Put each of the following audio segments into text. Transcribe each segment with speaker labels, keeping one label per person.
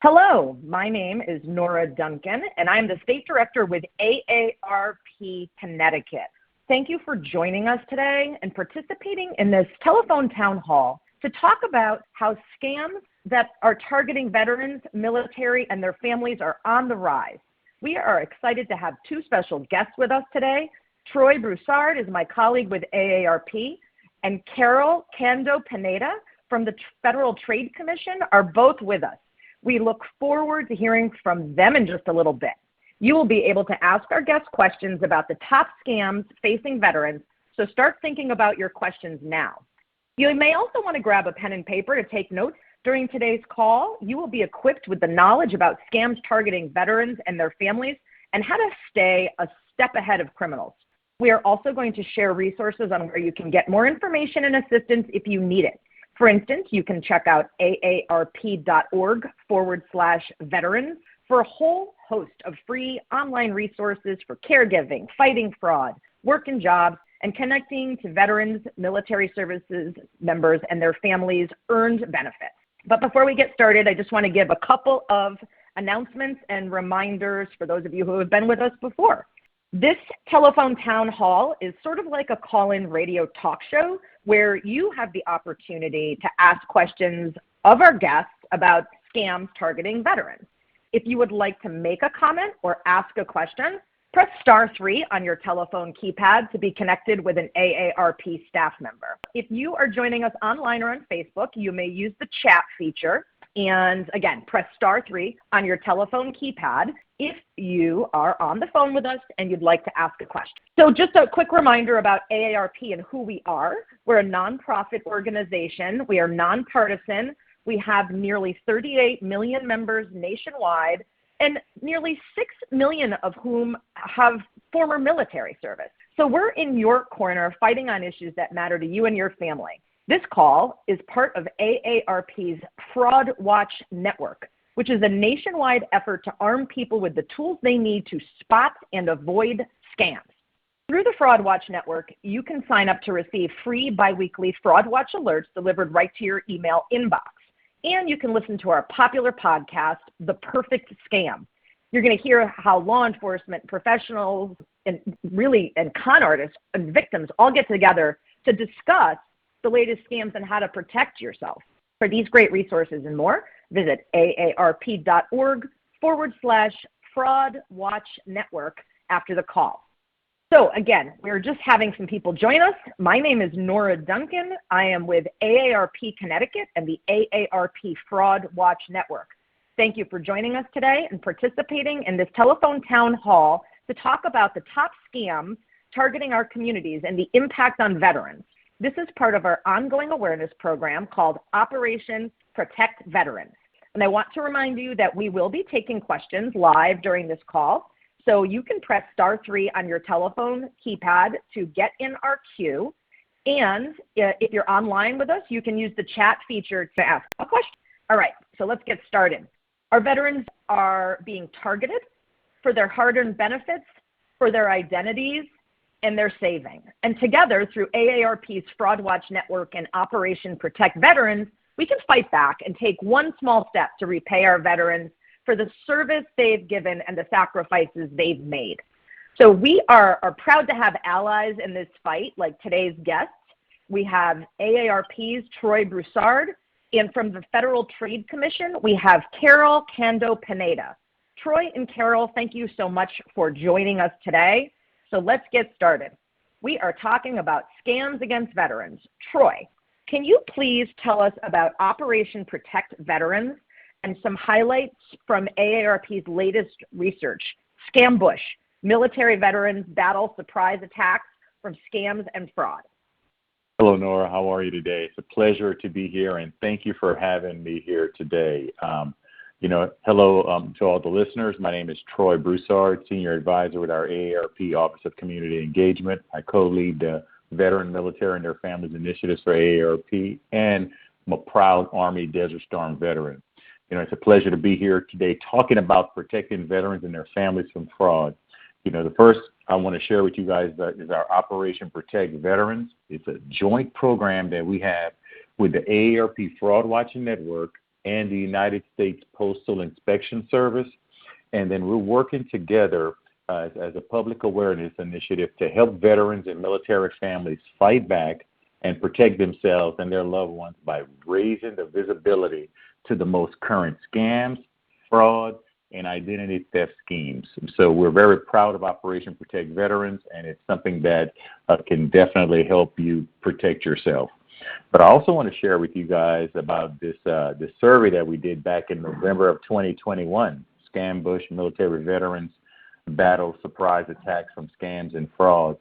Speaker 1: Hello, my name is Nora Duncan, and I'm the State Director with AARP Connecticut. Thank you for joining us today and participating in this telephone town hall to talk about how scams that are targeting veterans, military, and their families are on the rise. We are excited to have two special guests with us today. Troy Broussard is my colleague with AARP, and Carol Kando-Pineda from the Federal Trade Commission are both with us. We look forward to hearing from them in just a little bit. You will be able to ask our guests questions about the top scams facing veterans, so start thinking about your questions now. You may also want to grab a pen and paper to take notes. During today's call, you will be equipped with the knowledge about scams targeting veterans and their families and how to stay a step ahead of criminals. We are also going to share resources on where you can get more information and assistance if you need it. For instance, you can check out aarp.org/veterans for a whole host of free online resources for caregiving, fighting fraud, work and jobs, and connecting to veterans, military services members, and their families' earned benefits. But before we get started, I just want to give a couple of announcements and reminders for those of you who have been with us before. This telephone town hall is sort of like a call-in radio talk show where you have the opportunity to ask questions of our guests about scams targeting veterans. If you would like to make a comment or ask a question, press *3 on your telephone keypad to be connected with an AARP staff member. If you are joining us online or on Facebook, you may use the chat feature. And again, press *3 on your telephone keypad if you are on the phone with us and you'd like to ask a question. So just a quick reminder about AARP and who we are. We're a nonprofit organization. We are nonpartisan. We have nearly 38 million members nationwide, and nearly 6 million of whom have former military service. So we're in your corner fighting on issues that matter to you and your family. This call is part of AARP's Fraud Watch Network, which is a nationwide effort to arm people with the tools they need to spot and avoid scams. Through the Fraud Watch Network, you can sign up to receive free biweekly Fraud Watch alerts delivered right to your email inbox. And you can listen to our popular podcast, The Perfect Scam. You're going to hear how law enforcement professionals and con artists and victims all get together to discuss the latest scams and how to protect yourself. For these great resources and more, visit aarp.org/Fraud Watch Network after the call. So again, we're just having some people join us. My name is Nora Duncan. I am with AARP Connecticut and the AARP Fraud Watch Network. Thank you for joining us today and participating in this telephone town hall to talk about the top scams targeting our communities and the impact on veterans. This is part of our ongoing awareness program called Operation Protect Veterans. And I want to remind you that we will be taking questions live during this call. So you can press *3 on your telephone keypad to get in our queue. And if you're online with us, you can use the chat feature to ask a question. All right, so let's get started. Our veterans are being targeted for their hard-earned benefits, for their identities, and their saving. And together, through AARP's Fraud Watch Network and Operation Protect Veterans, we can fight back and take one small step to repay our veterans for the service they've given and the sacrifices they've made. So we are proud to have allies in this fight, like today's guests. We have AARP's Troy Broussard, and from the Federal Trade Commission, we have Carol Kando-Pineda. Troy and Carol, thank you so much for joining us today. So let's get started. We are talking about scams against veterans. Troy, can you please tell us about Operation Protect Veterans and some highlights from AARP's latest research, Scam Bush, military veterans battle surprise attacks from scams and fraud?
Speaker 2: Hello, Nora. How are you today? It's a pleasure to be here, and thank you for having me here today. Hello to all the listeners. My name is Troy Broussard, Senior Advisor with our AARP Office of Community Engagement. I co-lead the Veteran, Military, and their Families Initiatives for AARP, and I'm a proud Army Desert Storm veteran. It's a pleasure to be here today talking about protecting veterans and their families from fraud. The first I want to share with you guys is our Operation Protect Veterans. It's a joint program that we have with the AARP Fraud Watch Network and the United States Postal Inspection Service. And then we're working together as a public awareness initiative to help veterans and military families fight back and protect themselves and their loved ones by raising the visibility to the most current scams, fraud, and identity theft schemes. So we're very proud of Operation Protect Veterans, and it's something that can definitely help you protect yourself. But I also want to share with you guys about this survey that we did back in November of 2021, Scam Bush Military Veterans Battle Surprise Attacks from Scams and Fraud.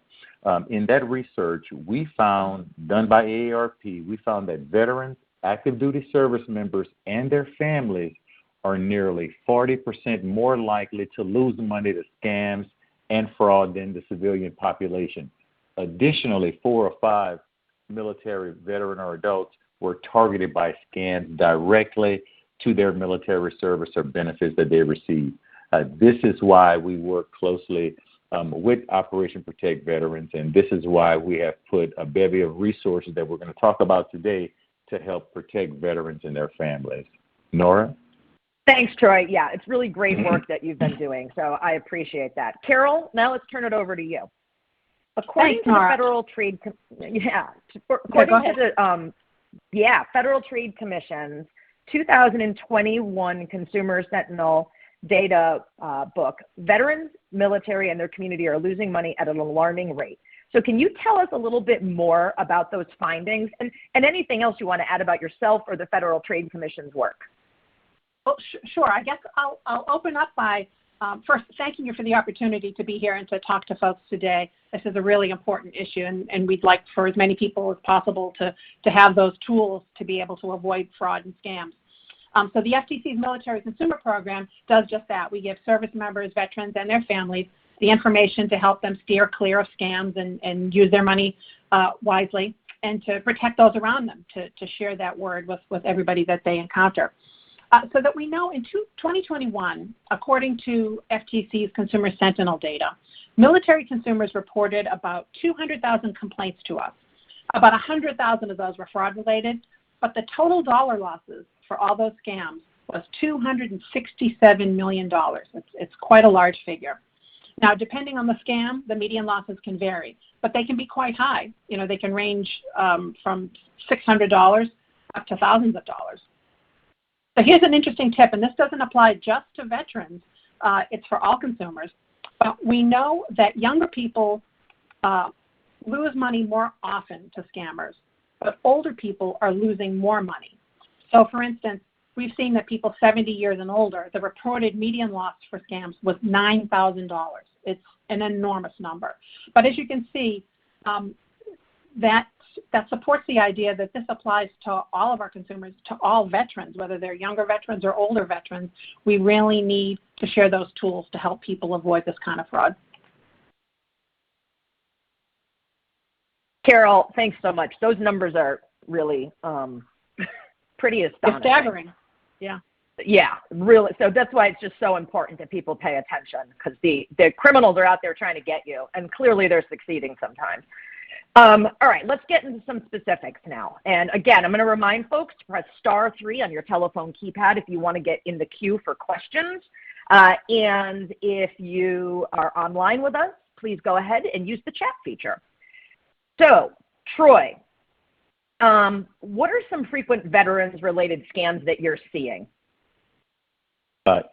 Speaker 2: In that research, we found, done by AARP, we found that veterans, active duty service members, and their families are nearly 40% more likely to lose money to scams and fraud than the civilian population. Additionally, 4 or 5 military veteran or adults were targeted by scams directly to their military service or benefits that they receive. This is why we work closely with Operation Protect Veterans, and this is why we have put a bevy of resources that we're going to talk about today to help protect veterans and their families. Nora?
Speaker 1: Thanks, Troy. Yeah, it's really great work that you've been doing, so I appreciate that. Carol, now let's turn it over to you. According to the Federal Trade, Federal Trade Commission's 2021 Consumer Sentinel data book, veterans, military, and their community are losing money at an alarming rate. So can you tell us a little bit more about those findings and anything else you want to add about yourself or the Federal Trade Commission's work?
Speaker 3: Well, sure. I guess I'll open up by first thanking you for the opportunity to be here and to talk to folks today. This is a really important issue, and we'd like for as many people as possible to have those tools to be able to avoid fraud and scams. So the FTC's Military Consumer Program does just that. We give service members, veterans, and their families the information to help them steer clear of scams and use their money wisely, and to protect those around them, to share that word with everybody that they encounter. So that we know in 2021, according to FTC's Consumer Sentinel data, military consumers reported about 200,000 complaints to us. About 100,000 of those were fraud-related, but the total dollar losses for all those scams was $267 million. It's quite a large figure. Now, depending on the scam, the median losses can vary, but they can be quite high. You know, they can range from $600 up to thousands of dollars. So here's an interesting tip, and this doesn't apply just to veterans. It's for all consumers. But we know that younger people lose money more often to scammers, but older people are losing more money. So, for instance, we've seen that people 70 years and older, the reported median loss for scams was $9,000. It's an enormous number. But as you can see, that supports the idea that this applies to all of our consumers, to all veterans, whether they're younger veterans or older veterans. We really need to share those tools to help people avoid this kind of fraud.
Speaker 1: Carol, thanks so much. Those numbers are really pretty astonishing.
Speaker 3: It's staggering. Yeah.
Speaker 1: Yeah, really. So that's why it's just so important that people pay attention, because the criminals are out there trying to get you, and clearly they're succeeding sometimes. All right, let's get into some specifics now. And again, I'm going to remind folks to press *3 on your telephone keypad if you want to get in the queue for questions. And if you are online with us, please go ahead and use the chat feature. So, Troy, what are some frequent veterans-related scams that you're seeing?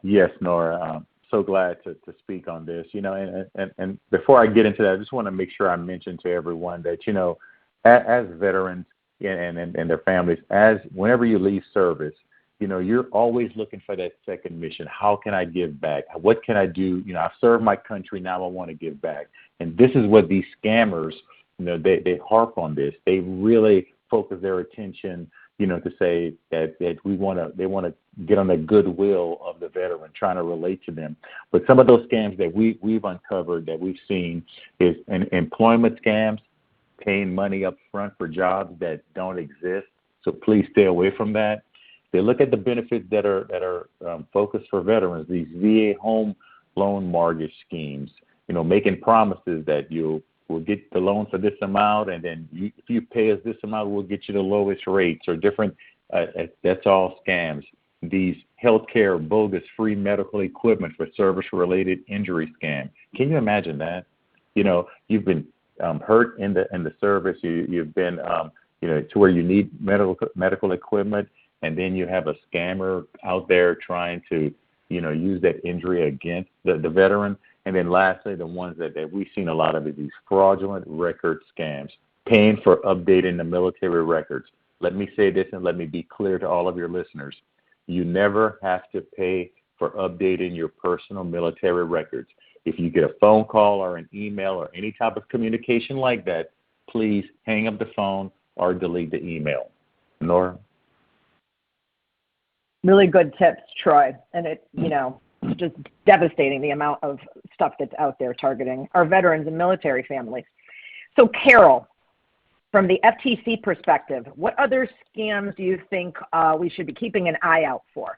Speaker 2: Yes, Nora. So glad to speak on this. You know, and before I get into that, I just want to make sure I mention to everyone that, you know, as veterans and their families, whenever you leave service, you know, you're always looking for that second mission. How can I give back? What can I do? You know, I've served my country, now I want to give back. And this is what these scammers, you know, they harp on this. They really focus their attention, you know, to say that they want to get on the goodwill of the veteran, trying to relate to them. But some of those scams that we've uncovered, that we've seen, is employment scams, paying money up front for jobs that don't exist. So please stay away from that. They look at the benefits that are focused for veterans, these VA home loan mortgage schemes, you know, making promises that we'll get the loan for this amount, and then if you pay us this amount, we'll get you the lowest rates or different. That's all scams. these healthcare bogus free medical equipment for service-related injury scam. Can you imagine that? You know, you've been hurt in the service. You've been to where you need medical equipment, and then you have a scammer out there trying to use that injury against the veteran. And then lastly, the ones that we've seen a lot of is these fraudulent record scams, paying for updating the military records. Let me say this and let me be clear to all of your listeners. You never have to pay for updating your personal military records. If you get a phone call or an email or any type of communication like that, please hang up the phone or delete the email. Nora?
Speaker 1: Really good tips, Troy. And it's just devastating the amount of stuff that's out there targeting our veterans and military families. So Carol, from the FTC perspective, what other scams do you think we should be keeping an eye out for?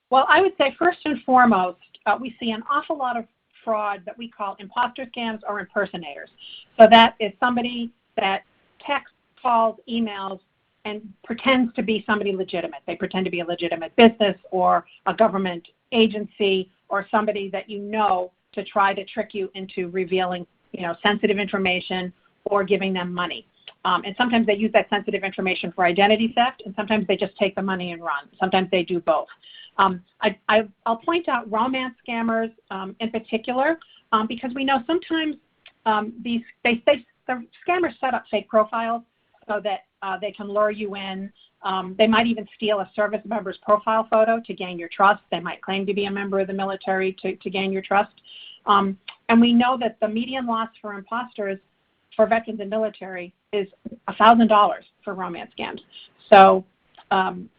Speaker 3: Well, I would say first and foremost, we see an awful lot of fraud that we call imposter scams or impersonators. So that is somebody that texts, calls, emails, and pretends to be somebody legitimate. They pretend to be a legitimate business or a government agency or somebody that to try to trick you into revealing, sensitive information or giving them money. And sometimes they use that sensitive information for identity theft, and sometimes they just take the money and run. Sometimes they do both. I'll point out romance scammers in particular because we know sometimes the scammers set up fake profiles so that they can lure you in. They might even steal a service member's profile photo to gain your trust. They might claim to be a member of the military to gain your trust. And we know that the median loss for imposters for veterans and military is $1,000 for romance scams. So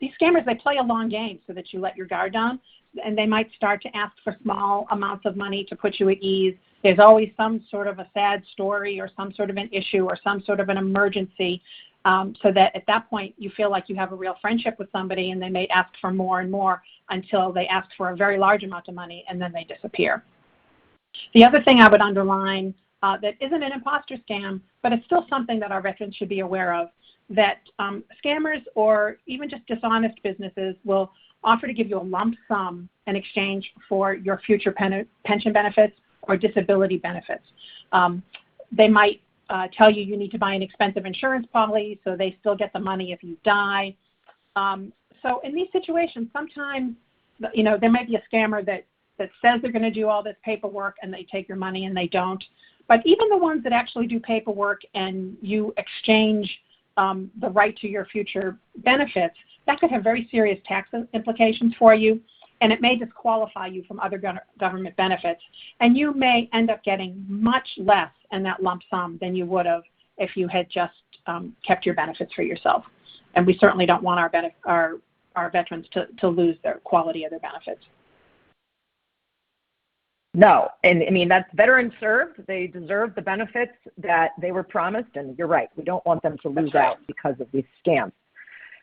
Speaker 3: these scammers, they play a long game so that you let your guard down, and they might start to ask for small amounts of money to put you at ease. There's always some sort of a sad story or some sort of an issue or some sort of an emergency so that at that point you feel like you have a real friendship with somebody, and they may ask for more and more until they ask for a very large amount of money and then they disappear. The other thing I would underline that isn't an imposter scam, but it's still something that our veterans should be aware of, that scammers or even just dishonest businesses will offer to give you a lump sum in exchange for your future pension benefits or disability benefits. They might tell you need to buy an expensive insurance policy so they still get the money if you die. So in these situations, sometimes there might be a scammer that says they're going to do all this paperwork and they take your money and they don't. But even the ones that actually do paperwork and you exchange the right to your future benefits, that could have very serious tax implications for you, and it may disqualify you from other government benefits. And you may end up getting much less in that lump sum than you would have if you had just kept your benefits for yourself. And we certainly don't want our veterans to lose their quality of their benefits.
Speaker 1: No, and I mean, that's veterans served. They deserve the benefits that they were promised, and you're right. We don't want them to lose out because of these scams.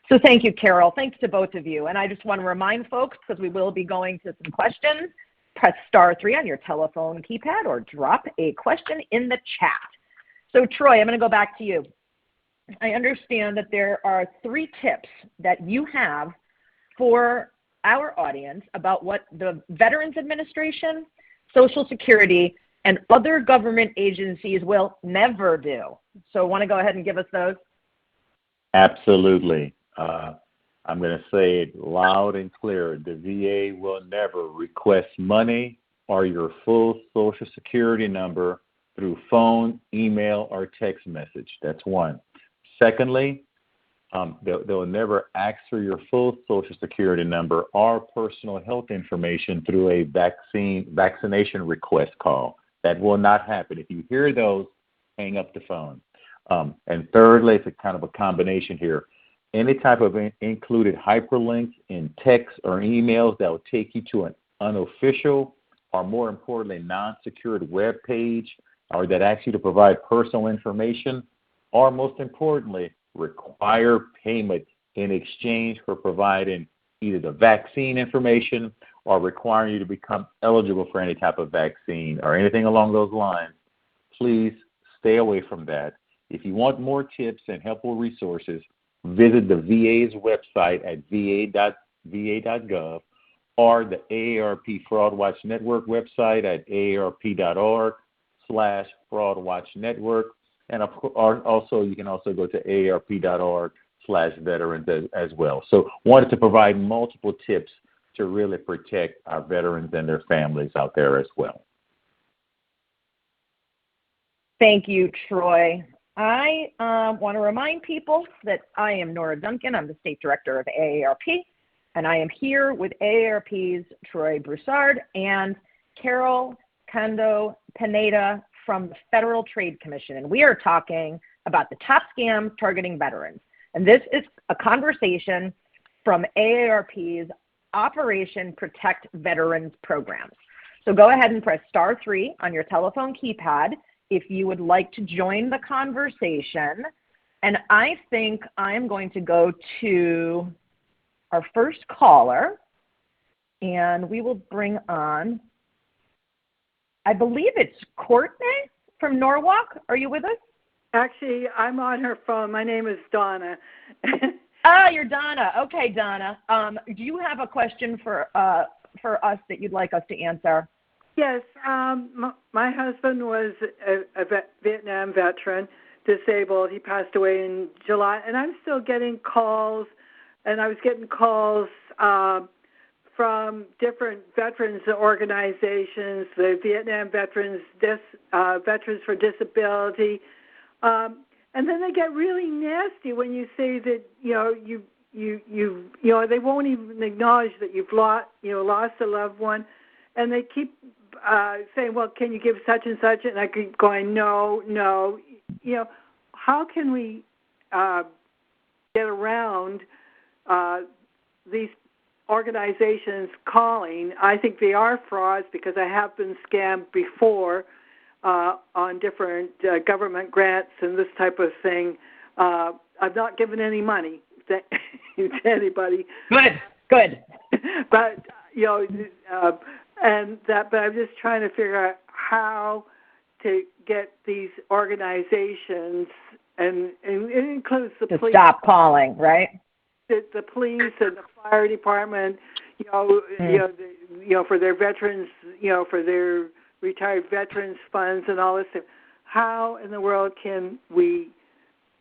Speaker 1: So thank you, Carol. Thanks to both of you. And I just want to remind folks, because we will be going to some questions, press *3 on your telephone keypad or drop a question in the chat. So Troy, I'm going to go back to you. I understand that there are 3 tips that you have for our audience about what the Veterans Administration, Social Security, and other government agencies will never do. So want to go ahead and give us those?
Speaker 2: Absolutely. I'm going to say it loud and clear. The VA will never request money or your full Social Security number through phone, email, or text message. That's one. Secondly, they'll never ask for your full Social Security number or personal health information through a vaccination request call. That will not happen. If you hear those, hang up the phone. And thirdly, it's a kind of a combination here. Any type of included hyperlinks in text or emails that will take you to an unofficial or, more importantly, non-secured web page, or that asks you to provide personal information, or most importantly, require payment in exchange for providing either the vaccine information or requiring you to become eligible for any type of vaccine or anything along those lines, please stay away from that. If you want more tips and helpful resources, visit the VA's website at va.gov, or the AARP Fraud Watch Network website at aarp.org/Fraud Watch Network. And also, you can also go to aarp.org/veterans as well. So wanted to provide multiple tips to really protect our veterans and their families out there as well.
Speaker 1: Thank you, Troy. I want to remind people that I am Nora Duncan. I'm the State Director of AARP, and I am here with AARP's Troy Broussard and Carol Kando-Pineda from the Federal Trade Commission, and we are talking about the top scams targeting veterans. And this is a conversation from AARP's Operation Protect Veterans programs. So go ahead and press *3 on your telephone keypad if you would like to join the conversation. And I think I'm going to go to our first caller, and we will bring on, I believe it's Courtney from Norwalk. Are you with us?
Speaker 4: Actually, I'm on her phone. My name is Donna.
Speaker 1: You're Donna. Okay, Donna. Do you have a question for us that you'd like us to answer?
Speaker 4: Yes. My husband was a Vietnam veteran, disabled. He passed away in July, and I'm still getting calls, and I was getting calls from different veterans organizations, the Vietnam Veterans, Veterans for Disability, and then they get really nasty when you say that they won't even acknowledge that you've lost a loved one, and they keep saying, well, can you give such and such? And I keep going, no. How can we get around these organizations calling? I think they are frauds because I have been scammed before on different government grants and this type of thing. I've not given any money to anybody.
Speaker 1: Good.
Speaker 4: But but I'm just trying to figure out how to get these organizations, and it includes the police.
Speaker 1: Stop calling, right?
Speaker 4: The police and the fire department, for their veterans, for their retired veterans funds and all this stuff. How in the world can we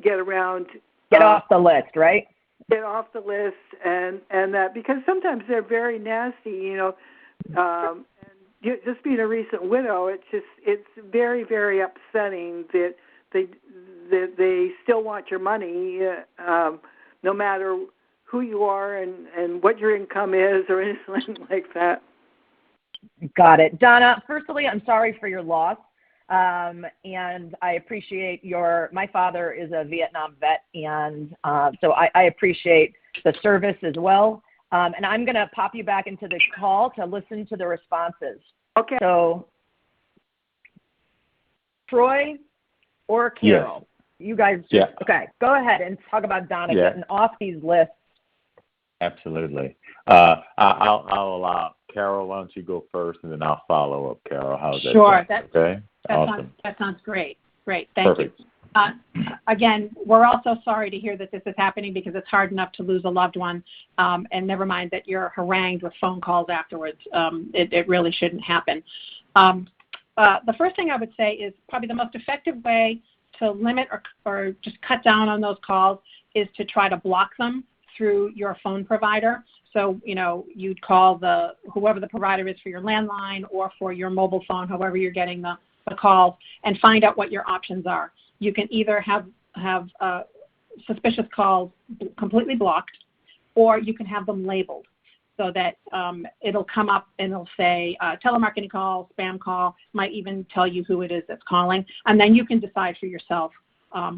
Speaker 4: get around?
Speaker 1: Get off the list, right?
Speaker 4: Get off the list, and that, because sometimes they're very nasty, and just being a recent widow, it's very, very upsetting that they still want your money, no matter who you are and what your income is or anything like that.
Speaker 1: Got it. Donna, firstly, I'm sorry for your loss, and I appreciate my father is a Vietnam vet, and so I appreciate the service as well. And I'm going to pop you back into this call to listen to the responses.
Speaker 4: Okay.
Speaker 1: So, Troy or Carol, you guys, okay, go ahead and talk about Donna getting off these lists.
Speaker 2: Absolutely. I'll allow Carol, why don't you go first, and then I'll follow up. Carol, how's that?
Speaker 3: Sure.
Speaker 2: Okay. Awesome.
Speaker 3: That sounds great. Great. Thank
Speaker 2: Perfect.
Speaker 3: you. Again, we're also sorry to hear that this is happening, because it's hard enough to lose a loved one, and never mind that you're harangued with phone calls afterwards. It really shouldn't happen. The first thing I would say is probably the most effective way to limit or just cut down on those calls is to try to block them through your phone provider. So, you'd call whoever the provider is for your landline or for your mobile phone, however you're getting the calls, and find out what your options are. You can either have suspicious calls completely blocked, or you can have them labeled so that it'll come up and it'll say telemarketing call, spam call, might even tell you who it is that's calling, and then you can decide for yourself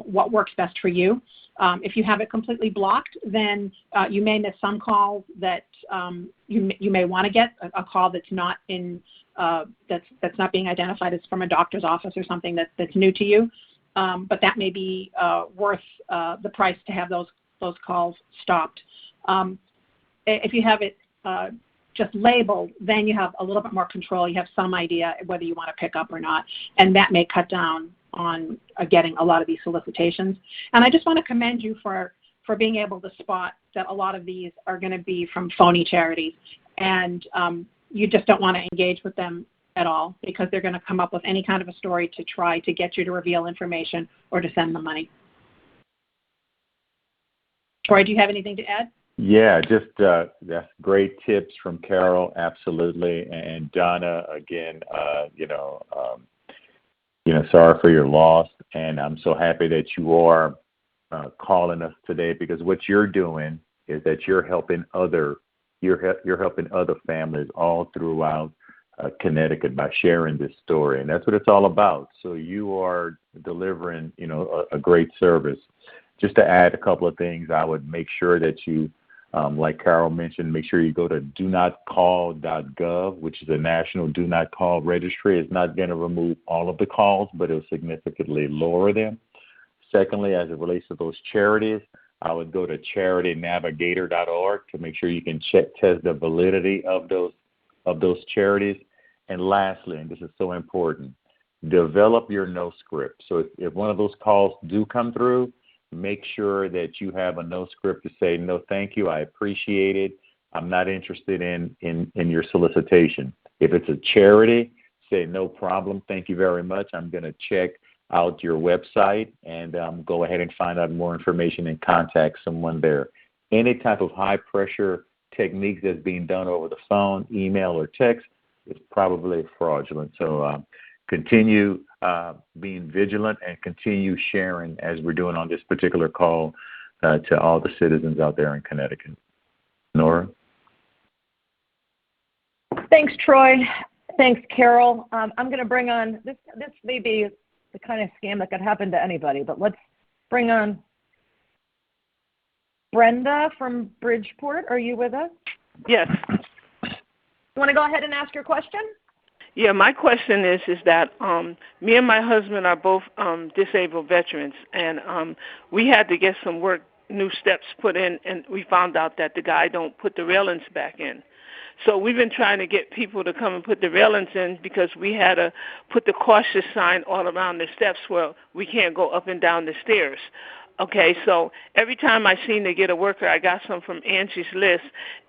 Speaker 3: what works best for you. If you have it completely blocked, then you may miss some calls that you may want to get a call that's not that's not being identified as from a doctor's office or something that's new to you. But that may be worth the price to have those calls stopped. If you have it just labeled, then you have a little bit more control. You have some idea whether you want to pick up or not, and that may cut down on getting a lot of these solicitations. And I just want to commend you for for being able to spot that a lot of these are going to be from phony charities. And you just don't want to engage with them at all because they're going to come up with any kind of a story to try to get you to reveal information or to send the money. Troy, do you have anything to add?
Speaker 2: Yeah, just that's great tips from Carol, absolutely. And Donna, again, sorry for your loss, and I'm so happy that you are calling us today, because what you're doing is that you're helping other families all throughout Connecticut by sharing this story, and that's what it's all about. So you are delivering, a great service. Just to add a couple of things, I would make sure that you, like Carol mentioned, make sure you go to donotcall.gov, which is a national do not call registry. It's not going to remove all of the calls, but it'll significantly lower them. Secondly, as it relates to those charities, I would go to charitynavigator.org to make sure you can test the validity of those charities. And lastly, and this is so important, develop your no script. So if one of those calls do come through, make sure that you have a no script to say, no, thank you, I appreciate it, I'm not interested in your solicitation. If it's a charity, say, no problem, thank you very much, I'm going to check out your website and go ahead and find out more information and contact someone there. Any type of high pressure techniques that's being done over the phone, email, or text is probably fraudulent. So continue being vigilant and continue sharing, as we're doing on this particular call, to all the citizens out there in Connecticut. Nora?
Speaker 1: Thanks, Troy. Thanks, Carol. I'm going to bring on, this may be the kind of scam that could happen to anybody, but let's bring on Brenda from Bridgeport. Are you with us?
Speaker 5: Yes.
Speaker 1: You want to go ahead and ask your question?
Speaker 5: Yeah, my question is that me and my husband are both disabled veterans, and we had to get some new steps put in, and we found out that the guy don't put the railings back in. So we've been trying to get people to come and put the railings in, because we had to put the cautious sign all around the steps where we can't go up and down the stairs. Okay, so every time I seem to get a worker, I got some from Angie's List,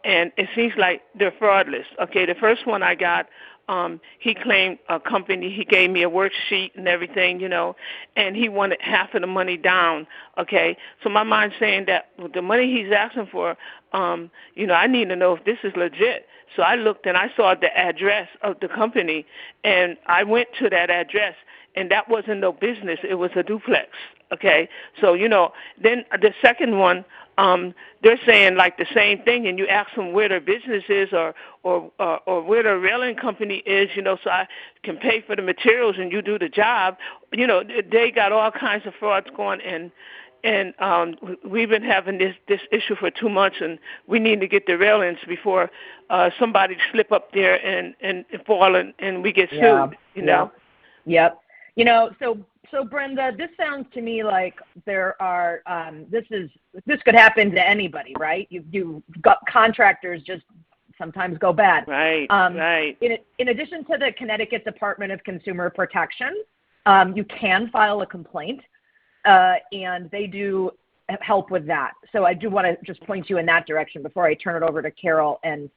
Speaker 5: and it seems like they're fraudulent. Okay, the first one I got, he claimed a company, he gave me a worksheet and everything, and he wanted half of the money down, okay? So my mind's saying that with the money he's asking for, I need to know if this is legit. So I looked and I saw the address of the company, and I went to that address, and that wasn't no business. It was a duplex, okay? So, then the second one, they're saying like the same thing, and you ask them where their business is or where their railing company is, so I can pay for the materials and you do the job. They got all kinds of frauds going, and we've been having this issue for 2 months, and we need to get the railings before somebody slip up there and fall and we get sued,
Speaker 1: Yep. So Brenda, this sounds to me like there are this could happen to anybody, right? You've got contractors just sometimes go bad.
Speaker 5: Right. Right.
Speaker 1: In addition to the Connecticut Department of Consumer Protection, you can file a complaint, and they do help with that. So I do want to just point you in that direction before I turn it over to Carol and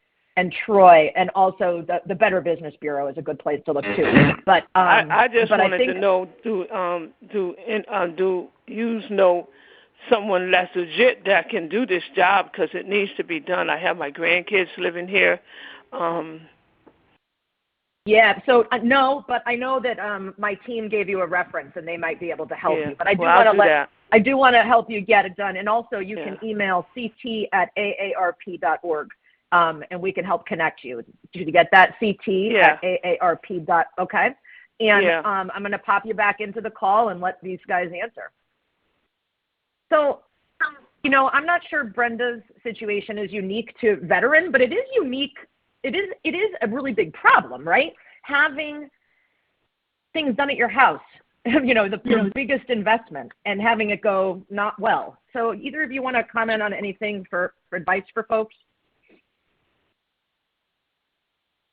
Speaker 1: Troy, and also the Better Business Bureau is a good place to look too. But
Speaker 5: I just wanted to know, do you know someone that's legit that can do this job, because it needs to be done? I have my grandkids living here.
Speaker 1: Yeah. So no, but I know that my team gave you a reference, and they might be able to help you. But I do want to help you get it done, and also you can email ct@aarp.org. And we can help connect you. Did you get that? ct@aarp. Okay. And I'm going to pop you back into the call and let these guys answer. So, I'm not sure Brenda's situation is unique to veteran, but it is unique. It is a really big problem, right? Having things done at your house, the biggest investment, and having it go not well. So either of you want to comment on anything for advice for folks?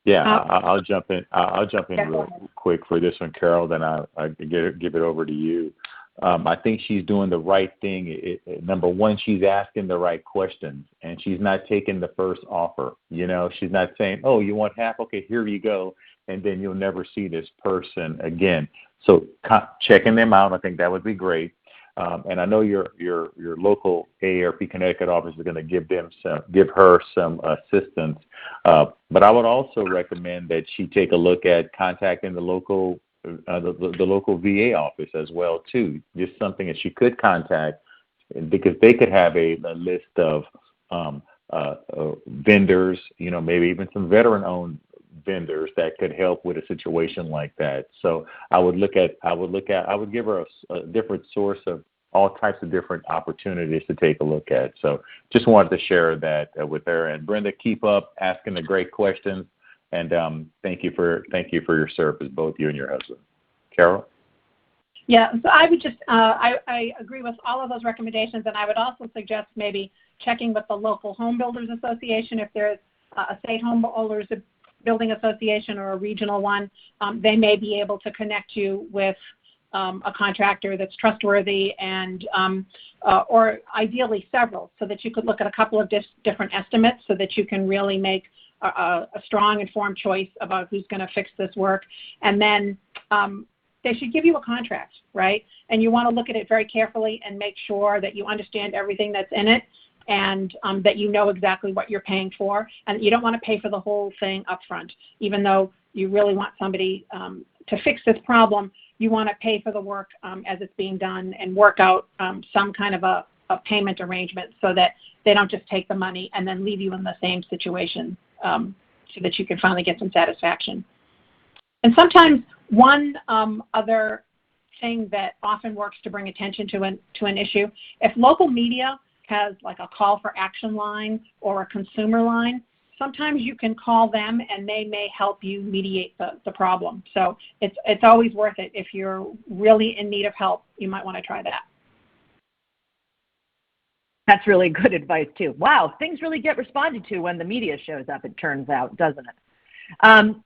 Speaker 2: Yeah, I'll jump in. I'll jump in real quick for this one, Carol. Then I'll give it over to you. I think she's doing the right thing. Number one, she's asking the right questions, and she's not taking the first offer. She's not saying, "Oh, you want half? Okay, here you go," and then you'll never see this person again. So checking them out, I think that would be great. And I know your local AARP Connecticut office is going to give her some assistance. But I would also recommend that she take a look at contacting the local VA office as well too. Just something that she could contact, because they could have a list of vendors, maybe even some veteran-owned vendors that could help with a situation like that. So I would give her a different source of all types of different opportunities to take a look at. So just wanted to share that with her. And Brenda, keep up asking the great questions. And thank you for your service, both you and your husband. Carol?
Speaker 3: Yeah, so I would just, I agree with all of those recommendations, and I would also suggest maybe checking with the local home builders association. If there's a state home builders building association or a regional one, they may be able to connect you with a contractor that's trustworthy, and or ideally several, so that you could look at a couple of different estimates so that you can really make a strong, informed choice about who's going to fix this work. And then they should give you a contract, right? And you want to look at it very carefully and make sure that you understand everything that's in it, and that you know exactly what you're paying for. And you don't want to pay for the whole thing up front. Even though you really want somebody to fix this problem, you want to pay for the work as it's being done, and work out some kind of a payment arrangement so that they don't just take the money and then leave you in the same situation, so that you can finally get some satisfaction. And sometimes one other thing that often works to bring attention to an issue, if local media has like a call for action line or a consumer line, sometimes you can call them and they may help you mediate the problem. So it's always worth it. If you're really in need of help, you might want to try that.
Speaker 1: That's really good advice too. Wow, things really get responded to when the media shows up, it turns out, doesn't it?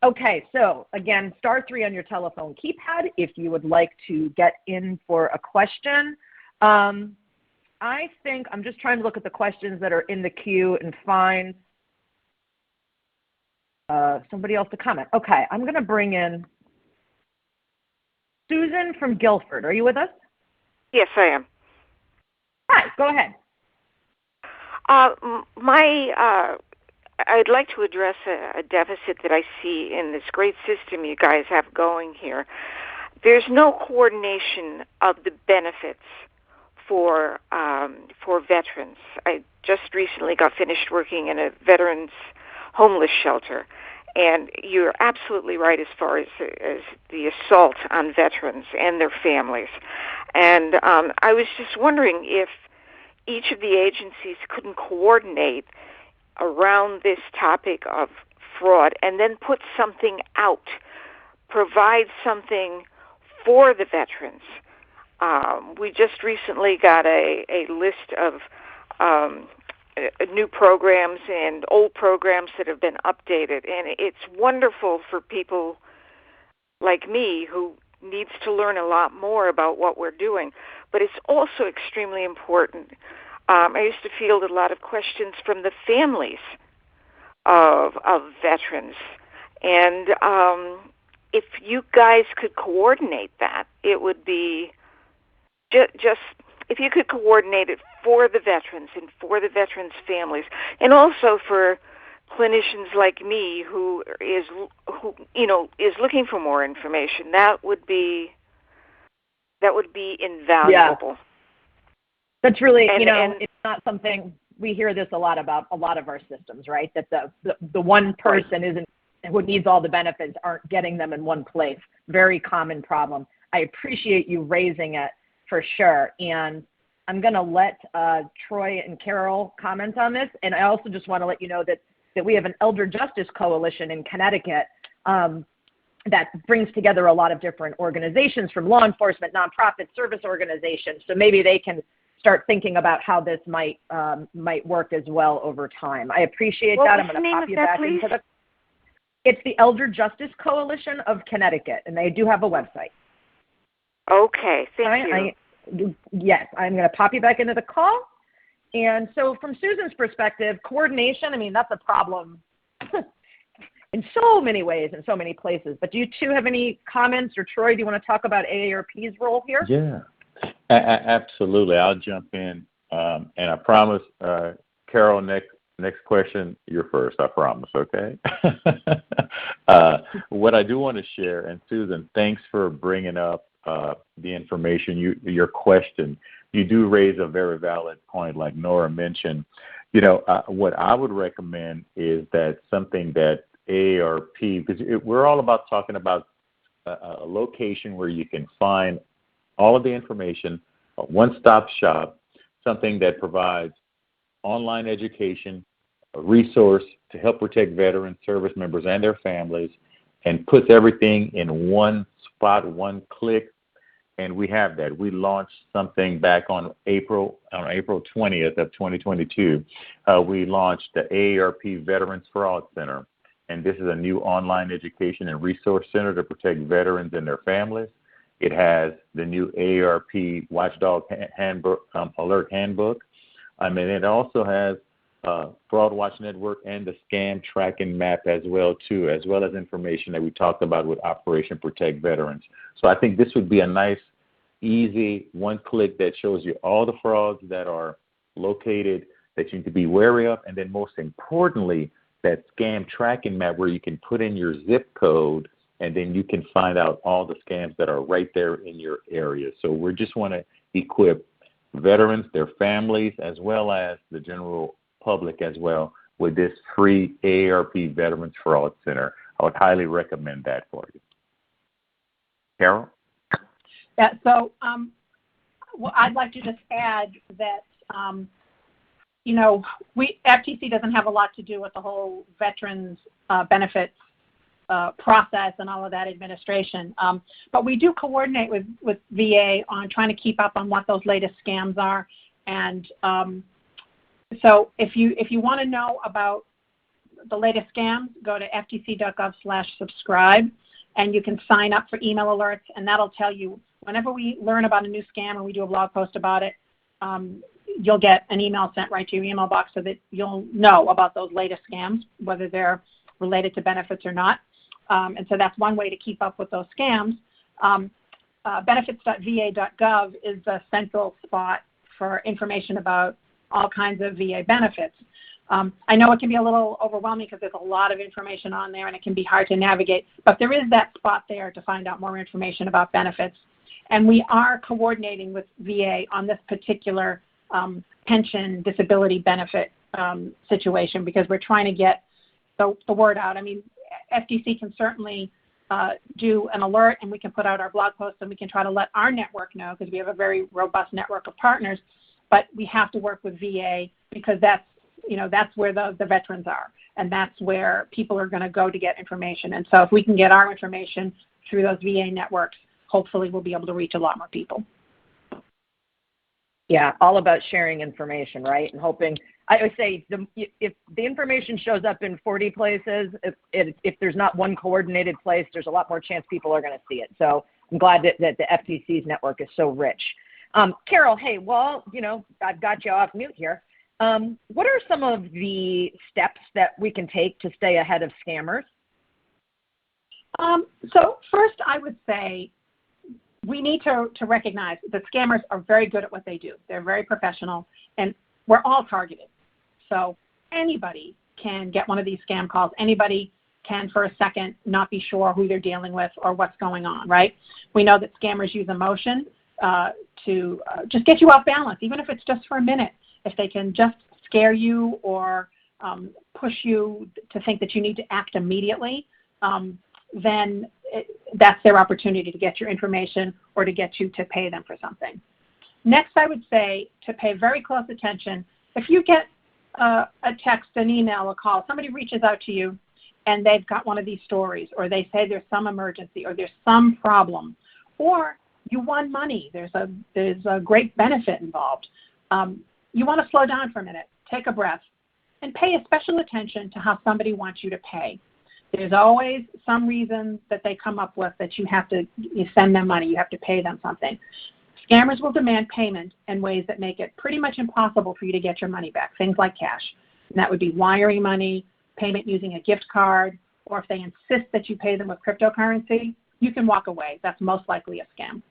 Speaker 1: Okay, so again, *3 on your telephone keypad if you would like to get in for a question. I think I'm just trying to look at the questions that are in the queue and find somebody else to comment. Okay, I'm going to bring in Susan from Guilford. Are you with us?
Speaker 6: Yes, I am.
Speaker 1: Hi, go ahead.
Speaker 6: I'd like to address a deficit that I see in this great system you guys have going here. There's no coordination of the benefits for veterans. I just recently got finished working in a veterans homeless shelter, and you're absolutely right as far as the assault on veterans and their families. And I was just wondering if each of the agencies couldn't coordinate around this topic of fraud and then put something out, provide something for the veterans. We just recently got a list of new programs and old programs that have been updated, and it's wonderful for people like me who needs to learn a lot more about what we're doing, but it's also extremely important. I used to field a lot of questions from the families of veterans, and if you guys could coordinate that, it would be just if you could coordinate it for the veterans and for the veterans' families, and also for clinicians like me who is looking for more information. That would be invaluable.
Speaker 1: Yeah. That's really, it's not something, we hear this a lot about a lot of our systems, right? That the one person isn't, who needs all the benefits aren't getting them in one place. Very common problem. I appreciate you raising it for sure. And I'm going to let Troy and Carol comment on this. And I also just want to let you know that we have an Elder Justice Coalition in Connecticut that brings together a lot of different organizations, from law enforcement, nonprofit, service organizations. So maybe they can start thinking about how this might work as well over time. I appreciate that. I'm going to pop you back into the. It's the Elder Justice Coalition of Connecticut, and they do have a website.
Speaker 6: Okay, thank you.
Speaker 1: Yes, I'm going to pop you back into the call. And so from Susan's perspective, coordination, I mean, that's a problem in so many ways, in so many places. But do you two have any comments? Or Troy, do you want to talk about AARP's role here?
Speaker 2: Yeah, absolutely. I'll jump in. And I promise, Carol, next question, you're first, I promise, okay? What I do want to share, and Susan, thanks for bringing up the information, your question. You do raise a very valid point, like Nora mentioned. What I would recommend is that something that AARP, because we're all about talking about a location where you can find all of the information, a one-stop shop, something that provides online education, a resource to help protect veteran service members and their families, and puts everything in one spot, one click. And we have that. We launched something back on April 20th of 2022. We launched the AARP Veterans Fraud Center. And this is a new online education and resource center to protect veterans and their families. It has the new AARP Watchdog handbook, Alert Handbook. And it also has Fraud Watch Network and the Scam Tracking Map as well, too, as well as information that we talked about with Operation Protect Veterans. So I think this would be a nice, easy one-click that shows you all the frauds that are located that you need to be wary of, and then most importantly, that Scam Tracking Map where you can put in your zip code and then you can find out all the scams that are right there in your area. So we just want to equip veterans, their families, as well as the general public as well with this free AARP Veterans Fraud Center. I would highly recommend that for you. Carol?
Speaker 3: Yeah, so well, I'd like to just add that, FTC doesn't have a lot to do with the whole veterans benefits process and all of that administration. But we do coordinate with VA on trying to keep up on what those latest scams are. And so if you want to know about the latest scams, go to ftc.gov/subscribe, and you can sign up for email alerts, and that'll tell you whenever we learn about a new scam and we do a blog post about it, you'll get an email sent right to your email box so that you'll know about those latest scams, whether they're related to benefits or not. And so that's one way to keep up with those scams. Benefits.va.gov is the central spot for information about all kinds of VA benefits. I know it can be a little overwhelming because there's a lot of information on there and it can be hard to navigate, but there is that spot there to find out more information about benefits. And we are coordinating with VA on this particular pension disability benefit situation because we're trying to get the word out. I mean, FTC can certainly do an alert, and we can put out our blog posts, and we can try to let our network know because we have a very robust network of partners, but we have to work with VA because that's where the veterans are, and that's where people are going to go to get information. And so if we can get our information through those VA networks, hopefully we'll be able to reach a lot more people.
Speaker 1: Yeah, all about sharing information, right? And hoping, I would say, if the information shows up in 40 places, if there's not one coordinated place, there's a lot more chance people are going to see it. So I'm glad that the FTC's network is so rich. Carol, hey, well, I've got you off mute here. What are some of the steps that we can take to stay ahead of scammers?
Speaker 3: So first, I would say we need to recognize that scammers are very good at what they do. They're very professional, and we're all targeted. So anybody can get one of these scam calls. Anybody can, for a second, not be sure who they're dealing with or what's going on, right? We know that scammers use emotion to just get you off balance, even if it's just for a minute. If they can just scare you or push you to think that you need to act immediately, then that's their opportunity to get your information or to get you to pay them for something. Next, I would say to pay very close attention. If you get a text, an email, a call, somebody reaches out to you and they've got one of these stories, or they say there's some emergency or there's some problem, or you won money, there's a great benefit involved, you want to slow down for a minute, take a breath, and pay a special attention to how somebody wants you to pay. There's always some reason that they come up with that you send them money, you have to pay them something. Scammers will demand payment in ways that make it pretty much impossible for you to get your money back, things like cash. And that would be wiring money, payment using a gift card, or if they insist that you pay them with cryptocurrency, you can walk away. That's most likely a scam.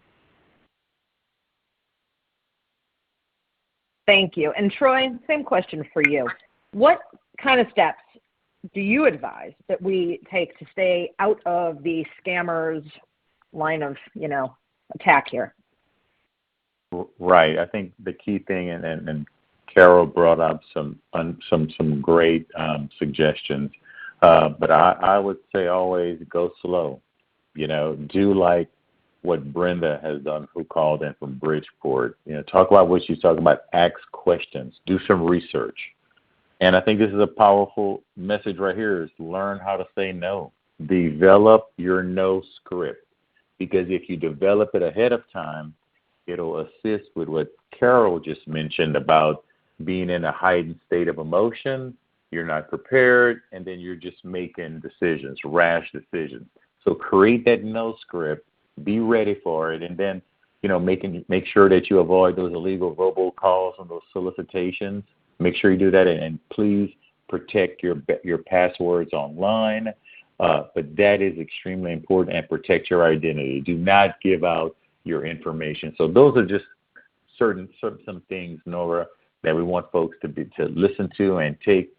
Speaker 1: Thank you. And Troy, same question for you. What kind of steps do you advise that we take to stay out of the scammers' line of, attack here?
Speaker 2: Right. I think the key thing, and Carol brought up some great suggestions, but I would say always go slow. Do like what Brenda has done, who called in from Bridgeport. Talk about what she's talking about. Ask questions. Do some research. And I think this is a powerful message right here: is learn how to say no. Develop your no script, because if you develop it ahead of time, it'll assist with what Carol just mentioned about being in a heightened state of emotion. You're not prepared, and then you're just making decisions, rash decisions. So create that no script, be ready for it, and then make sure that you avoid those illegal robocalls and those solicitations. Make sure you do that, and please protect your passwords online. But that is extremely important, and protect your identity. Do not give out your information. So those are just some things, Nora, that we want folks to listen to and take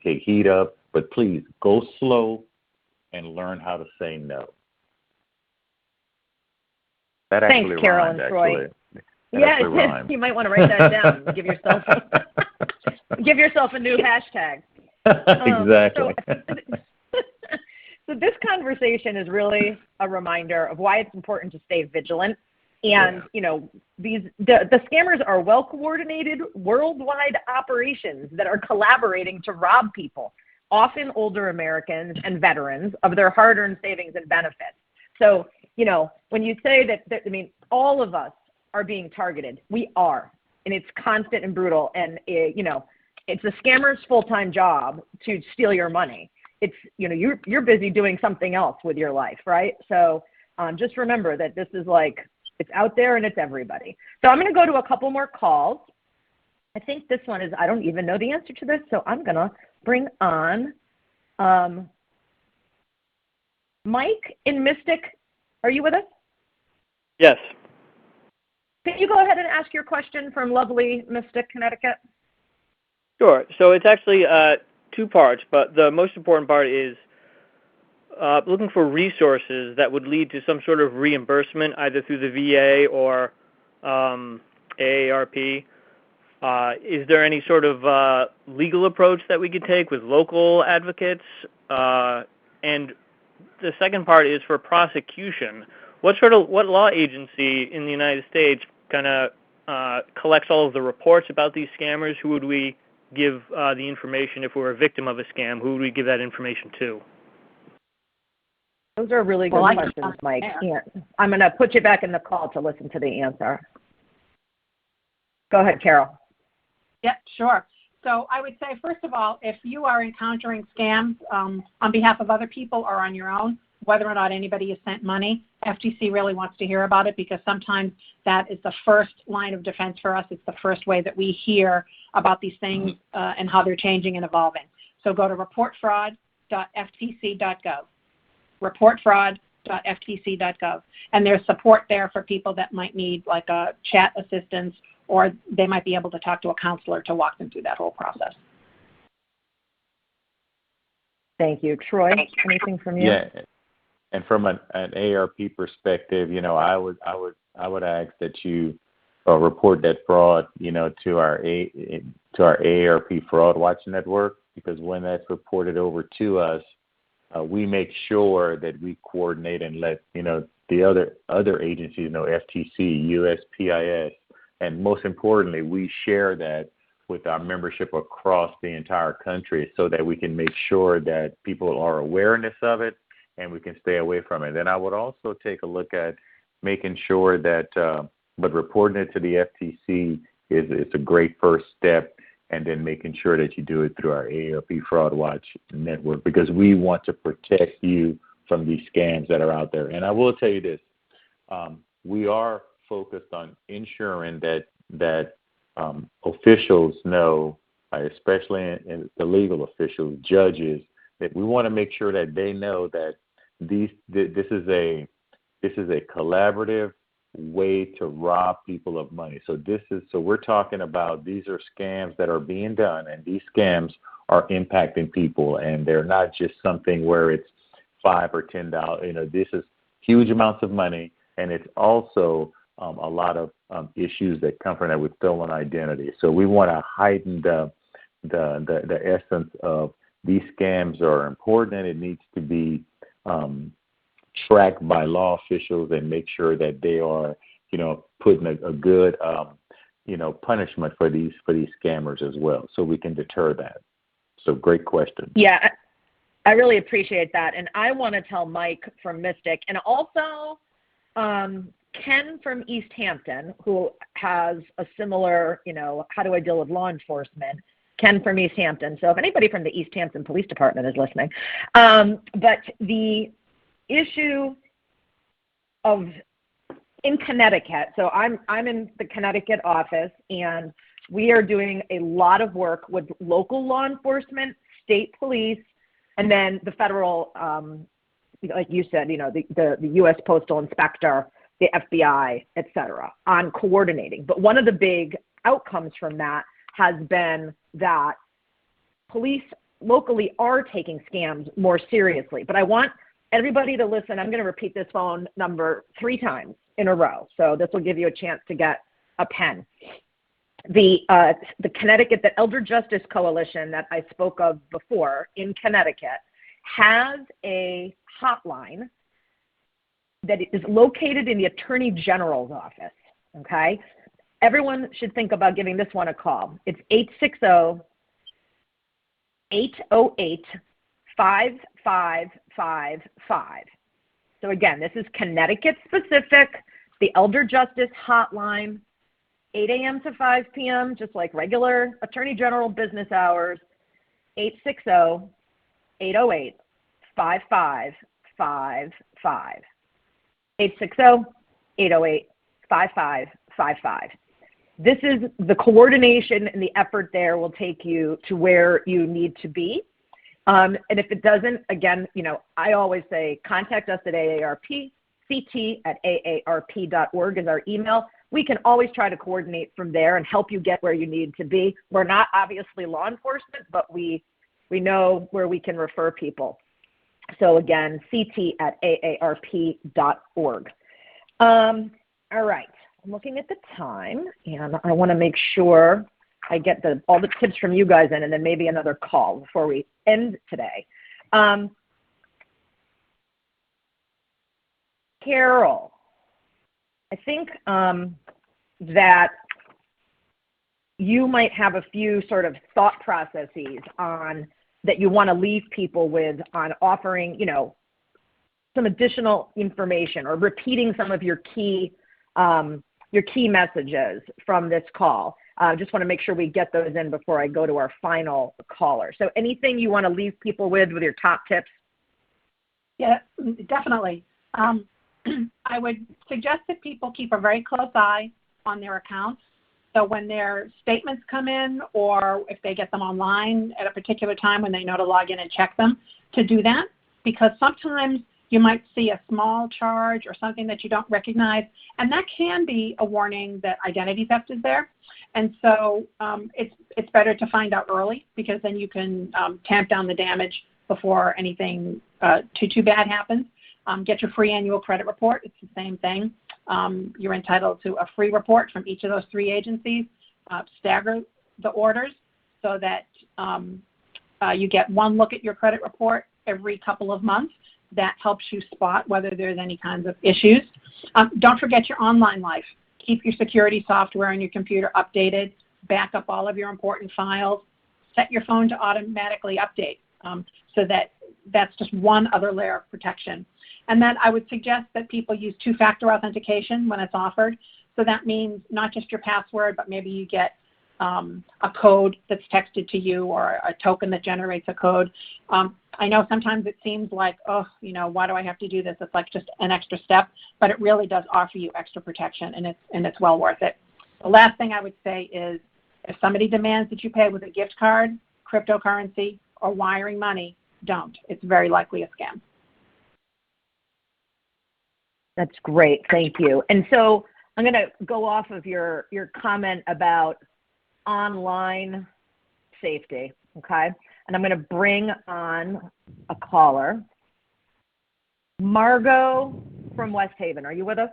Speaker 2: heed of. But please go slow and learn how to say no. That actually
Speaker 1: Thanks, Carol
Speaker 2: rhymed,
Speaker 1: and Troy.
Speaker 2: Yeah,
Speaker 1: you might want to write that down. Give yourself a new hashtag.
Speaker 2: Exactly.
Speaker 1: So this conversation is really a reminder of why it's important to stay vigilant. And, the scammers are well-coordinated, worldwide operations that are collaborating to rob people, often older Americans and veterans, of their hard-earned savings and benefits. So, when you say that, all of us are being targeted. We are. And it's constant and brutal. And, it's a scammer's full-time job to steal your money. It's, you're busy doing something else with your life, right? So just remember that this is it's out there and it's everybody. So I'm going to go to a couple more calls. I think this one is, I don't even know the answer to this, so I'm going to bring on Mike in Mystic. Are you with us?
Speaker 7: Yes.
Speaker 1: Can you go ahead and ask your question from lovely Mystic, Connecticut?
Speaker 7: Sure. So it's actually two parts, but the most important part is looking for resources that would lead to some sort of reimbursement, either through the VA or AARP. Is there any sort of legal approach that we could take with local advocates? And the second part is for prosecution. What law agency in the United States kind of collects all of the reports about these scammers? Who would we give the information if we're a victim of a scam? Who would we give that information to?
Speaker 1: Those are really good questions, Mike. Yeah. I'm going to put you back in the call to listen to the answer. Go ahead, Carol.
Speaker 3: Yeah, sure. So I would say, first of all, if you are encountering scams on behalf of other people or on your own, whether or not anybody has sent money, FTC really wants to hear about it, because sometimes that is the first line of defense for us. It's the first way that we hear about these things and how they're changing and evolving. So go to reportfraud.ftc.gov. reportfraud.ftc.gov. And there's support there for people that might need like a chat assistance, or they might be able to talk to a counselor to walk them through that whole process.
Speaker 1: Thank you. Troy, anything from you?
Speaker 2: Yeah. And from an AARP perspective, I would ask that you report that fraud, to our AARP Fraud Watch Network, because when that's reported over to us, we make sure that we coordinate and let the other agencies know, FTC, USPIS, and most importantly, we share that with our membership across the entire country, so that we can make sure that people are awareness of it and we can stay away from it. Then I would also take a look at making sure that, but reporting it to the FTC is a great first step, and then making sure that you do it through our AARP Fraud Watch Network, because we want to protect you from these scams that are out there. And I will tell you this, we are focused on ensuring that officials know, especially in the legal officials, judges, that we want to make sure that they know that this is a collaborative way to rob people of money. So we're talking about, these are scams that are being done, and these scams are impacting people, and they're not just something where it's $5 or $10. This is huge amounts of money, and it's also a lot of issues that come from that with stolen identity. So we want to heighten the essence of these scams are important, and it needs to be tracked by law officials and make sure that they are, putting a good, punishment for these scammers as well, so we can deter that. So great question.
Speaker 1: Yeah, I really appreciate that. And I want to tell Mike from Mystic, and also Ken from East Hampton, who has a similar, how do I deal with law enforcement? Ken from East Hampton. So if anybody from the East Hampton Police Department is listening. But the issue of in Connecticut, so I'm in the Connecticut office, and we are doing a lot of work with local law enforcement, state police, and then the federal, like you said, the U.S. Postal Inspector, the FBI, et cetera, on coordinating. But one of the big outcomes from that has been that police locally are taking scams more seriously. But I want everybody to listen. I'm going to repeat this phone number 3 times in a row. So this will give you a chance to get a pen. The Connecticut, the Elder Justice Coalition that I spoke of before in Connecticut, has a hotline that is located in the Attorney General's office, okay? Everyone should think about giving this one a call. It's 860-808-5555. So again, this is Connecticut specific, the Elder Justice Hotline, 8 a.m. to 5 p.m., just like regular Attorney General business hours, 860-808-5555. 860-808-5555. This is the coordination, and the effort there will take you to where you need to be. And if it doesn't, again, I always say contact us at AARP, ct@aarp.org is our email. We can always try to coordinate from there and help you get where you need to be. We're not obviously law enforcement, but we know where we can refer people. So again, ct@aarp.org. All right, I'm looking at the time, and I want to make sure I get all the tips from you guys in, and then maybe another call before we end today. Carol, I think that you might have a few sort of thought processes on that you want to leave people with on offering, some additional information or repeating some of your key messages from this call. Just want to make sure we get those in before I go to our final caller. So anything you want to leave people with your top tips?
Speaker 3: Yeah, definitely. I would suggest that people keep a very close eye on their accounts. So when their statements come in, or if they get them online at a particular time when they know to log in and check them, to do that, because sometimes you might see a small charge or something that you don't recognize, and that can be a warning that identity theft is there. And so it's better to find out early, because then you can tamp down the damage before anything too bad happens. Get your free annual credit report. It's the same thing. You're entitled to a free report from each of those 3 agencies. Stagger the orders so that you get one look at your credit report every couple of months. That helps you spot whether there's any kinds of issues. Don't forget your online life. Keep your security software on your computer updated. Back up all of your important files. Set your phone to automatically update so that that's just one other layer of protection. And then I would suggest that people use 2-factor authentication when it's offered. So that means not just your password, but maybe you get a code that's texted to you or a token that generates a code. I know sometimes it seems like, oh, why do I have to do this? It's like just an extra step, but it really does offer you extra protection, and it's well worth it. The last thing I would say is if somebody demands that you pay with a gift card, cryptocurrency, or wiring money, don't. It's very likely a scam.
Speaker 1: That's great. Thank you. And so I'm going to go off of your comment about online safety, okay? And I'm going to bring on a caller. Margot from West Haven, are you with us?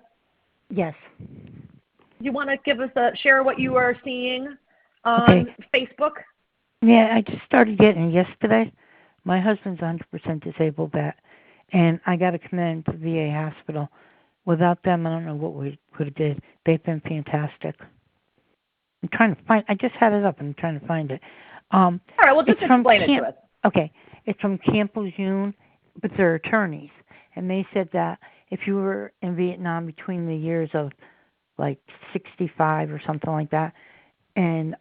Speaker 8: Yes.
Speaker 1: Do you want to share what you are seeing on Facebook?
Speaker 8: Yeah, I just started getting it yesterday. My husband's 100% disabled vet, and I got to commend the VA hospital. Without them, I don't know what we could have did. They've been fantastic. I'm trying to find. I just had it up, and I'm trying to find it.
Speaker 1: All right, well, just explain it to us.
Speaker 8: Okay, it's from Camp Lejeune, but they're attorneys, and they said that if you were in Vietnam between the years of like 65 or something like that and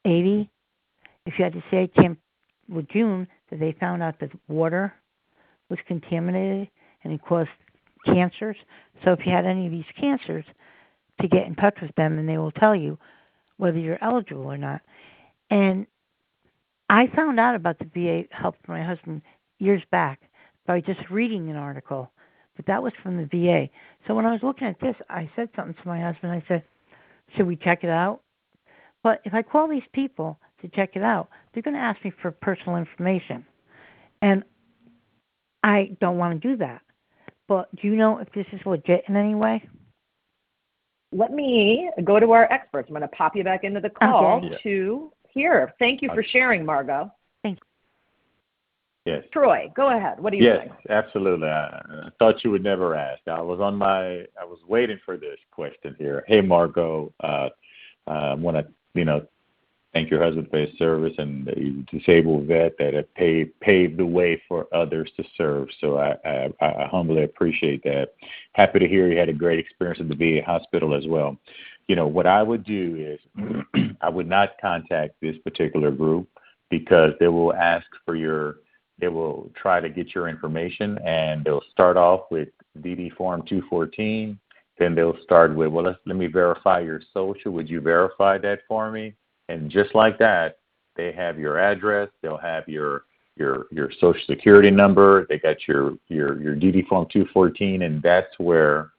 Speaker 8: 80, if you had to say at Camp Lejeune that they found out that water was contaminated and it caused cancers. So if you had any of these cancers, to get in touch with them, and they will tell you whether you're eligible or not. And I found out about the VA help for my husband years back by just reading an article, but that was from the VA. So when I was looking at this, I said something to my husband. I said, should we check it out? But if I call these people to check it out, they're going to ask me for personal information. And I don't want to do that. But do you know if this is legit in any way?
Speaker 1: Let me go to our experts. I'm going to pop you back into the call
Speaker 2: Okay.
Speaker 1: to hear. Thank you for sharing, Margot.
Speaker 8: Thank
Speaker 2: you. Yes.
Speaker 1: Troy, go ahead. What do you think?
Speaker 2: Yes, absolutely. I thought you would never ask. I was waiting for this question here. Hey, Margot, I want to, thank your husband for his service and the disabled vet that have paved the way for others to serve. So I humbly appreciate that. Happy to hear you had a great experience at the VA hospital as well. What I would do is I would not contact this particular group because they will ask for they will try to get your information, and they'll start off with DD Form 214. Then they'll start with, well, let me verify your social. Would you verify that for me? And just like that, they have your address. They'll have your social security number. They got your DD Form 214, and that's where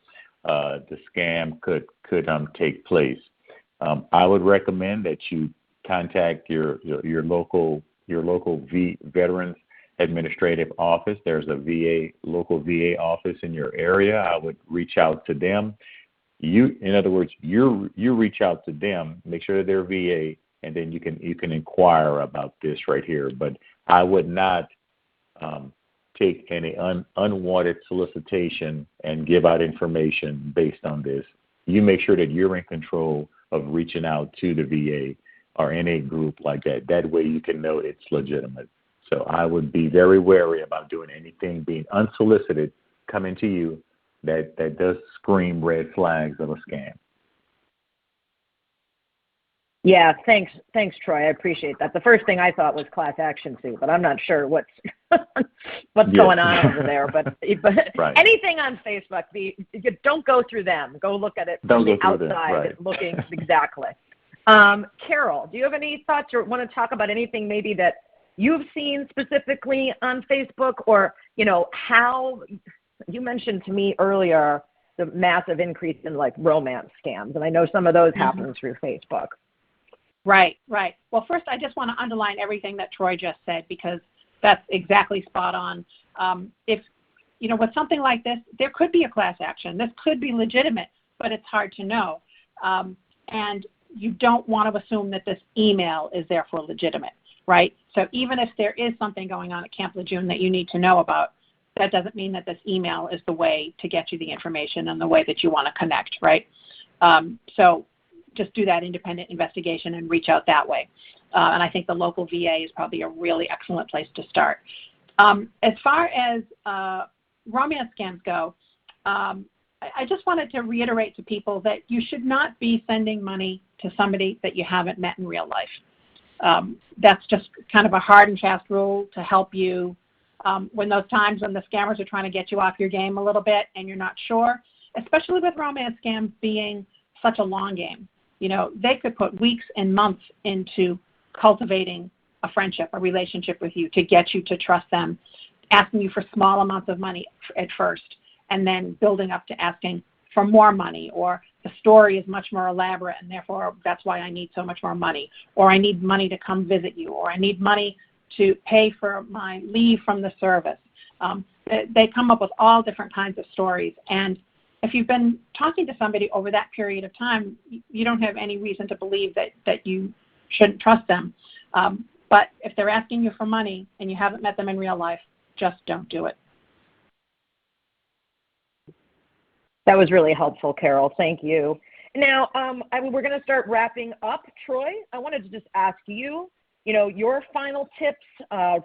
Speaker 2: the scam could take place. I would recommend that you contact your local Veterans Administrative Office. There's a local VA office in your area. I would reach out to them. In other words, you reach out to them, make sure they're VA, and then you can inquire about this right here. But I would not take any unwanted solicitation and give out information based on this. You make sure that you're in control of reaching out to the VA or any group like that. That way you can know it's legitimate. So I would be very wary about doing anything being unsolicited coming to you that does scream red flags of a scam.
Speaker 1: Yeah, thanks, Troy. I appreciate that. The first thing I thought was class action suit, but I'm not sure what's going on over there. But
Speaker 2: right.
Speaker 1: Anything on Facebook, don't go through them. Go look at it from the outside,
Speaker 2: right.
Speaker 1: Looking exactly. Carol, do you have any thoughts or want to talk about anything maybe that you've seen specifically on Facebook, or how you mentioned to me earlier the massive increase in like romance scams, and I know some of those happen through Facebook.
Speaker 3: Right. Well, first, I just want to underline everything that Troy just said, because that's exactly spot on. If, with something like this, there could be a class action. This could be legitimate, but it's hard to know. And you don't want to assume that this email is therefore legitimate, right? So even if there is something going on at Camp Lejeune that you need to know about, that doesn't mean that this email is the way to get you the information and the way that you want to connect, right? So just do that independent investigation and reach out that way. And I think the local VA is probably a really excellent place to start. As far as romance scams go, I just wanted to reiterate to people that you should not be sending money to somebody that you haven't met in real life. That's just kind of a hard and fast rule to help you when those times when the scammers are trying to get you off your game a little bit and you're not sure, especially with romance scams being such a long game. You know, they could put weeks and months into cultivating a friendship, a relationship with you to get you to trust them, asking you for small amounts of money at first, and then building up to asking for more money, or the story is much more elaborate and therefore that's why I need so much more money, or I need money to come visit you, or I need money to pay for my leave from the service. They come up with all different kinds of stories, and if you've been talking to somebody over that period of time, you don't have any reason to believe that you shouldn't trust them. But if they're asking you for money and you haven't met them in real life, just don't do it.
Speaker 1: That was really helpful, Carol. Thank you. Now, we're going to start wrapping up. Troy, I wanted to just ask you, your final tips.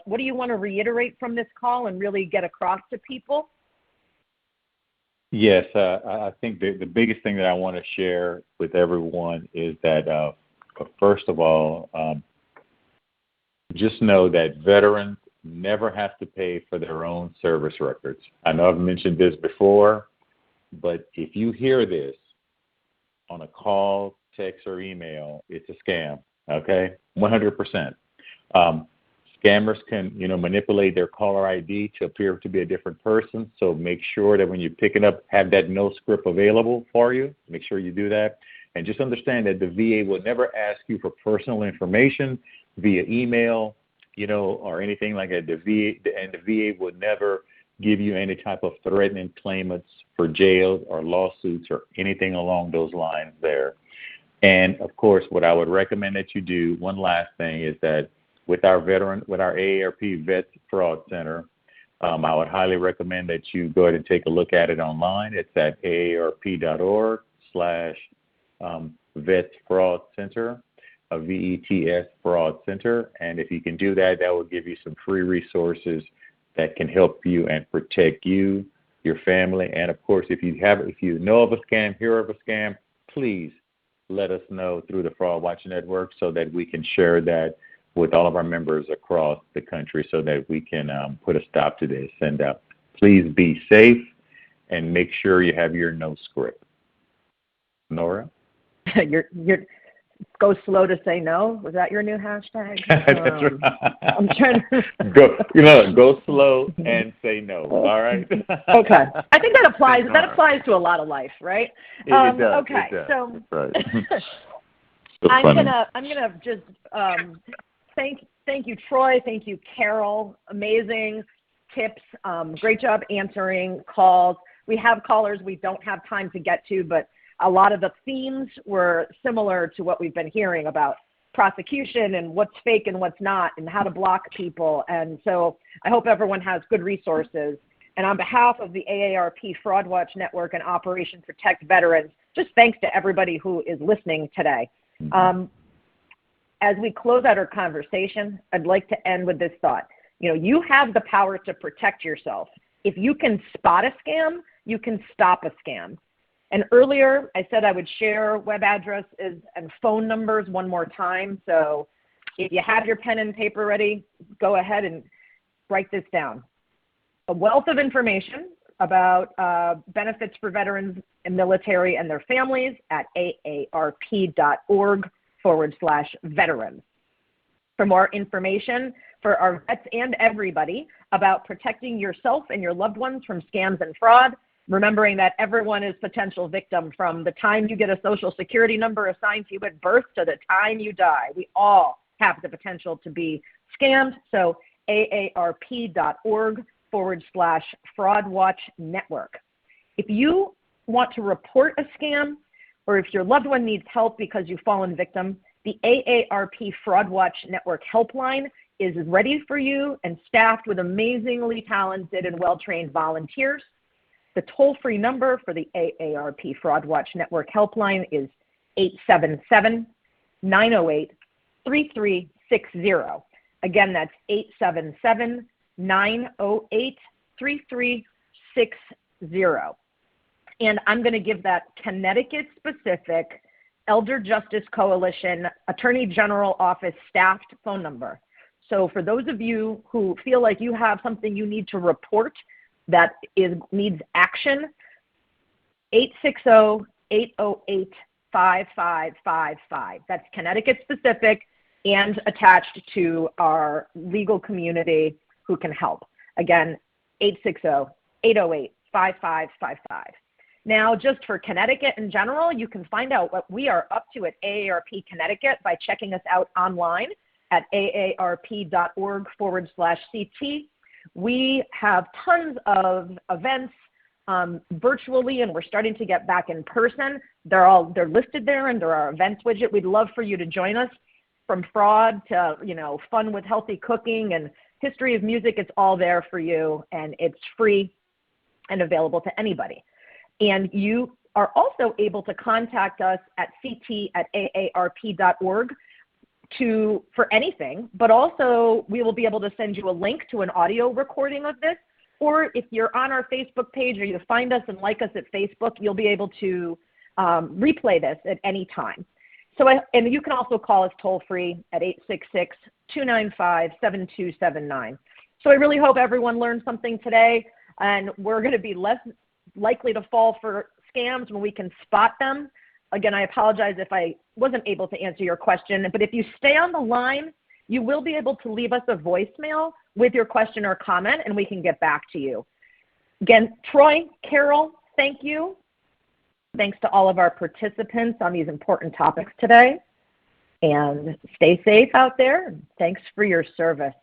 Speaker 1: What do you want to reiterate from this call and really get across to people?
Speaker 2: Yes, I think the biggest thing that I want to share with everyone is that, first of all, just know that veterans never have to pay for their own service records. I know I've mentioned this before, but if you hear this on a call, text, or email, it's a scam, okay? 100%. Scammers can, manipulate their caller ID to appear to be a different person, so make sure that when you pick it up, have that no script available for you. Make sure you do that. And just understand that the VA will never ask you for personal information via email, or anything like that. The VA would never give you any type of threatening claimants for jail or lawsuits or anything along those lines there. And of course, what I would recommend that you do, one last thing, is that with our AARP Vet Fraud Center, I would highly recommend that you go ahead and take a look at it online. It's at aarp.org/Vet Fraud Center, VETS Fraud Center. And if you can do that, that will give you some free resources that can help you and protect you, your family. And of course, if you know of a scam, hear of a scam, please let us know through the Fraud Watch Network so that we can share that with all of our members across the country so that we can put a stop to this. And please be safe and make sure you have your no script. Nora?
Speaker 1: You're go slow to say no. Was that your new hashtag?
Speaker 2: That's right.
Speaker 1: I'm trying to
Speaker 2: go slow and say no. All right.
Speaker 1: Okay. I think that applies. That applies to a lot of life, right?
Speaker 2: It does.
Speaker 1: Okay.
Speaker 2: It does.
Speaker 1: So
Speaker 2: right.
Speaker 1: I'm gonna just thank you, Troy. Thank you, Carol. Amazing tips. Great job answering calls. We have callers we don't have time to get to, but a lot of the themes were similar to what we've been hearing about prosecution and what's fake and what's not and how to block people. And so I hope everyone has good resources. And on behalf of the AARP Fraud Watch Network and Operation Protect Veterans, just thanks to everybody who is listening today. As we close out our conversation, I'd like to end with this thought. You have the power to protect yourself. If you can spot a scam, you can stop a scam. And earlier, I said I would share web addresses and phone numbers one more time. So if you have your pen and paper ready, go ahead and write this down. A wealth of information about benefits for veterans and military and their families at aarp.org/veterans. For more information for our vets and everybody about protecting yourself and your loved ones from scams and fraud, remembering that everyone is potential victim from the time you get a social security number assigned to you at birth to the time you die. We all have the potential to be scammed. So aarp.org/Fraud Watch Network. If you want to report a scam or if your loved one needs help because you've fallen victim, the AARP Fraud Watch Network Helpline is ready for you and staffed with amazingly talented and well-trained volunteers. The toll-free number for the AARP Fraud Watch Network Helpline is 877-908-3360. Again, that's 877-908-3360. And I'm going to give that Connecticut-specific Elder Justice Coalition Attorney General Office staffed phone number. So for those of you who feel like you have something you need to report that needs action, 860-808-5555. That's Connecticut-specific and attached to our legal community who can help. Again, 860-808-5555. Now, just for Connecticut in general, you can find out what we are up to at AARP Connecticut by checking us out online at aarp.org/CT. We have tons of events virtually, and we're starting to get back in person. They're listed there under our events widget. We'd love for you to join us. From fraud to fun with healthy cooking and history of music, it's all there for you, and it's free and available to anybody. And you are also able to contact us at ct@aarp.org for anything, but also we will be able to send you a link to an audio recording of this, or if you're on our Facebook page or you find us and like us at Facebook, you'll be able to replay this at any time. And you can also call us toll-free at 866-295-7279. So I really hope everyone learned something today, and we're going to be less likely to fall for scams when we can spot them. Again, I apologize if I wasn't able to answer your question, but if you stay on the line, you will be able to leave us a voicemail with your question or comment, and we can get back to you. Again, Troy, Carol, thank you. Thanks to all of our participants on these important topics today. And stay safe out there. Thanks for your service.